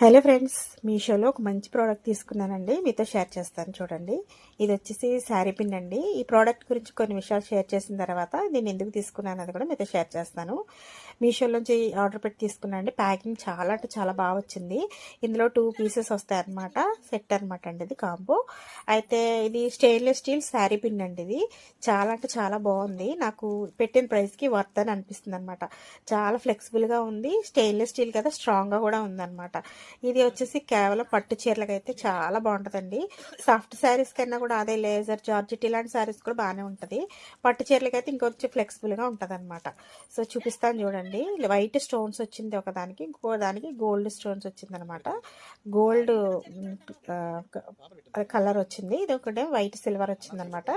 Hello friends, మీషోలో ఒక మంచి ప్రోడక్ట్ తీసుకున్నానండి. మీతో షేర్ చేస్తాను చూడండి. ఇది వచ్చేసి శారీ పిన్ అండి. ఈ ప్రోడక్ట్ గురించి కొన్ని విషయాలు షేర్ చేసిన తర్వాత దీన్ని ఎందుకు తీసుకున్నాను అది కూడా మీతో షేర్ చేస్తాను. మీషోలోంచి ఆర్డర్ పెట్టి తీసుకున్నానండి. ప్యాకింగ్ చాలా అంటే చాలా బాగా వచ్చింది. ఇందులో 2 పీసెస్ వస్తాయి అన్నమాట. సెట్ అనమాట అండి, ఇది కాంబో. అయితే ఇది స్టెయిన్లెస్ స్టీల్ శారీ పిన్ అండి. ఇది చాలా అంటే చాలా బాగుంది. నాకు పెట్టిన ప్రైస్కి వర్త్ అని అనిపిస్తుంది అనమాట. చాలా ఫ్లెక్సిబుల్గా ఉంది. స్టెయిన్లెస్ స్టీల్ కదా, స్ట్రాంగ్గా కూడా ఉందన్నమాట. ఇది వచ్చేసి కేవలం పట్టు చీరలకు అయితే చాలా బాగుంటుందండి. సాఫ్ట్ శారీస్ కన్నా కూడా అదే లేజర్ జార్జెట్ ఇలాంటి శారీస్ కూడా బాగానే ఉంటుంది. పట్టు చీరలకి అయితే ఇంకొంచెం ఫ్లెక్సిబుల్గా ఉంటుంది అనమాట. సో చూపిస్తాను చూడండి. వైట్ స్టోన్స్ వచ్చింది ఒకదానికి, ఇంకో దానికి గోల్డ్ స్టోన్స్ వచ్చింది అనమాట. గోల్డ్ కలర్ వచ్చింది, ఇది ఒకటే వైట్ సిల్వర్ వచ్చింది అనమాట.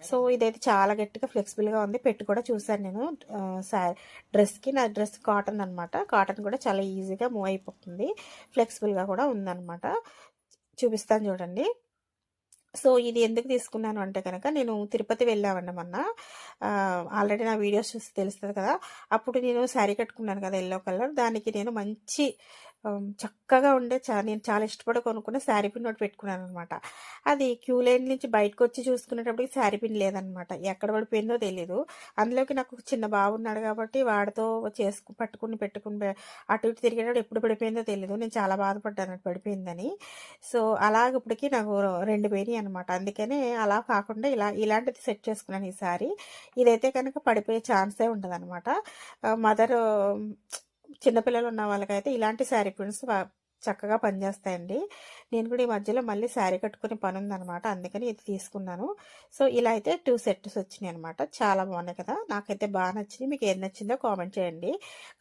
సో ఇదైతే చాలా గట్టిగా ఫ్లెక్సిబుల్గా ఉంది. పెట్టి కూడా చూసాను నేను డ్రెస్కి. నా డ్రెస్ కాటన్ అనమాట. కాటన్ కూడా చాలా ఈజీగా మూవ్ అయిపోతుంది, ఫ్లెక్సిబుల్గా కూడా ఉందన్నమాట. చూపిస్తాను చూడండి. సో ఇది ఎందుకు తీసుకున్నాను అంటే కనుక, నేను తిరుపతి వెళ్ళామండి మొన్న. ఆల్రెడీ నా వీడియోస్ చూసి తెలుస్తుంది కదా. అప్పుడు నేను శారీ కట్టుకున్నాను కదా, ఎల్లో కలర్. దానికి నేను మంచి చక్కగా ఉండే నేను చాలా ఇష్టపడి కొనుక్కున్న శారీ పిన్ ఒకటి పెట్టుకున్నాను అనమాట. అది క్యూ లైన్ నుంచి బయటకు వచ్చి చూసుకునేటప్పటికి శారీ పిన్ లేదనమాట. ఎక్కడ పడిపోయిందో తెలీదు. అందులోకి నాకు చిన్న బాబు ఉన్నాడు కాబట్టి వాడితో పెట్టుకుని అటు ఇటు తిరిగేటప్పుడు ఎప్పుడు పడిపోయిందో తెలీదు. నేను చాలా బాధపడ్డాను పడిపోయిందని. సో అలాగ ఇప్పటికి నాకు 2 పోయినాయి అనమాట. అందుకనే అలా కాకుండా ఇలాంటిది సెట్ చేసుకున్నాను ఈసారి. ఇదైతే కనుక పడిపోయే ఛాన్సే ఉండదు అనమాట. మదర్ చిన్నపిల్లలు ఉన్న వాళ్ళకైతే ఇలాంటి శారీ ప్రింట్స్ చక్కగా పనిచేస్తాయండి. నేను కూడా ఈ మధ్యలో మళ్ళీ శారీ కట్టుకునే పని ఉందనమాట, అందుకని ఇది తీసుకున్నాను. సో ఇలా అయితే 2 సెట్స్ వచ్చినాయి అనమాట. చాలా బాగున్నాయి కదా, నాకైతే బాగా నచ్చింది. మీకు ఏది నచ్చిందో కామెంట్ చేయండి.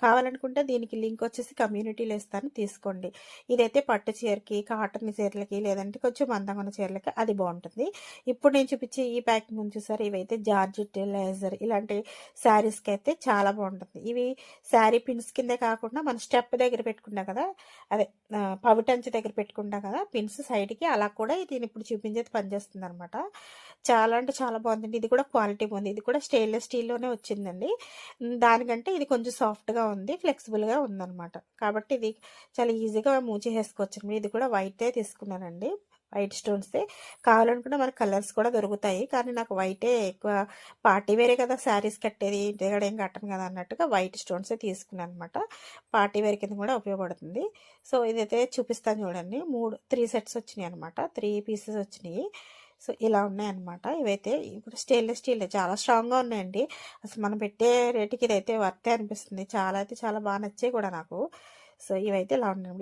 కావాలనుకుంటే దీనికి లింక్ వచ్చేసి కమ్యూనిటీలో ఇస్తాను, తీసుకోండి. ఇదైతే పట్టు చీరకి, కాటన్ చీరలకి, లేదంటే కొంచెం మందంగా ఉన్న చీరలకి అది బాగుంటుంది. ఇప్పుడు నేను చూపించే ఈ ప్యాకింగ్ ఉంది చూసారు, ఇవైతే జార్జెట్, లేజర్ ఇలాంటి శారీస్కి అయితే చాలా బాగుంటుంది. ఇవి శారీ పిన్స్ కిందే కాకుండా మన స్టెప్ దగ్గర పెట్టుకున్నా కదా, అదే పవిటంచి దగ్గర పెట్టుకుంటాం కదా పిన్స్ సైడ్కి, అలా కూడా దీని ఇప్పుడు చూపించేది పనిచేస్తుంది అనమాట. చాలా అంటే చాలా బాగుందండి. ఇది కూడా క్వాలిటీ బాగుంది. ఇది కూడా స్టెయిన్లెస్ స్టీల్లోనే వచ్చిందండి. దానికంటే ఇది కొంచెం సాఫ్ట్గా ఉంది, ఫ్లెక్సిబుల్గా ఉందన్నమాట. కాబట్టి ఇది చాలా ఈజీగా మూవ్ చేసేసుకోవచ్చు. ఇది కూడా వైటే తీసుకున్నానండి, వైట్ స్టోన్సే. కావాలనుకుంటే మనకు కలర్స్ కూడా దొరుకుతాయి, కానీ నాకు వైటే ఎక్కువ. పార్టీ వేరే కదా శారీస్ కట్టేది, ఇంటికాడ ఏం కట్టను కదా అన్నట్టుగా వైట్ స్టోన్సే తీసుకున్నాను అనమాట. పార్టీ వేర్ కింద కూడా ఉపయోగపడుతుంది. సో ఇదైతే చూపిస్తాను చూడండి. 3 సెట్స్ వచ్చినాయి అనమాట. 3 పీసెస్ వచ్చినాయి. సో ఇలా ఉన్నాయన్నమాట. ఇవైతే ఇప్పుడు స్టెయిన్లెస్ స్టీల్ చాలా స్ట్రాంగ్గా ఉన్నాయండి. అసలు మనం పెట్టే రేటుకి ఇదైతే వర్తే అనిపిస్తుంది. చాలా అయితే చాలా బాగా నచ్చాయి కూడా నాకు. సో ఇవైతే ఇలా ఉన్నాయి.